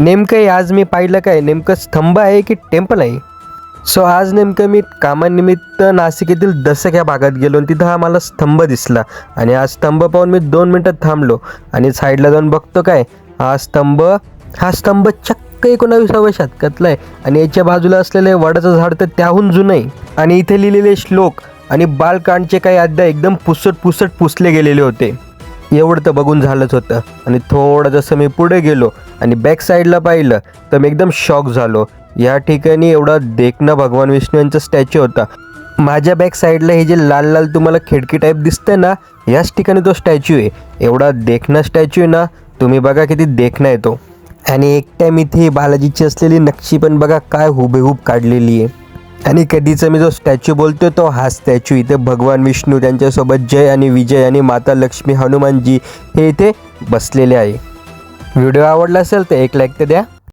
नेमकं आज मी पाहिलं काय, नेमकं स्तंभ आहे की टेम्पल आहे. सो आज नेमकं मी कामानिमित्त नाशिक येथील दसक या भागात गेलो आणि तिथं हा मला स्तंभ दिसला. आणि हा स्तंभ पाहून मी 2 मिनटात थांबलो आणि साईडला जाऊन बघतो काय, हा स्तंभ चक्क 19व्या शतकातला आहे. आणि याच्या बाजूला असलेलं वडाचं झाड तर त्याहून जुनं आहे. आणि इथे लिहिलेले श्लोक आणि बालकांडचे काही अध्याय एकदम पुसट पुसले गेलेले होते. एवढं तर बघून झालंच होतं. आणि थोडं जसं मी पुढे गेलो आणि बॅक साईडला पाहिलं तर मी एकदम शॉक झालो. या ठिकाणी एवढा देखणं भगवान विष्णू यांचा स्टॅच्यू होता. माझ्या बॅक साईडला हे जे लाल लाल तुम्हाला खिडकी टाईप दिसतंय ना, याच ठिकाणी तो स्टॅच्यू आहे. एवढा देखणं स्टॅच्यू आहे ना, तुम्ही बघा किती देखणं आहे तो. आणि एक टाईम इथे बालाजीची असलेली नक्षी पण बघा काय हुबेहूब काढलेली आहे. आणि कधीचा मी जो स्टॅच्यू बोलतोय तो हा स्टॅच्यू. इथे भगवान विष्णू त्यांच्यासोबत जय आणि विजय आणि माता लक्ष्मी हनुमानजी हे इथे बसलेले आहे. व्हिडिओ आवडला असेल तर एक लाईक तर द्या.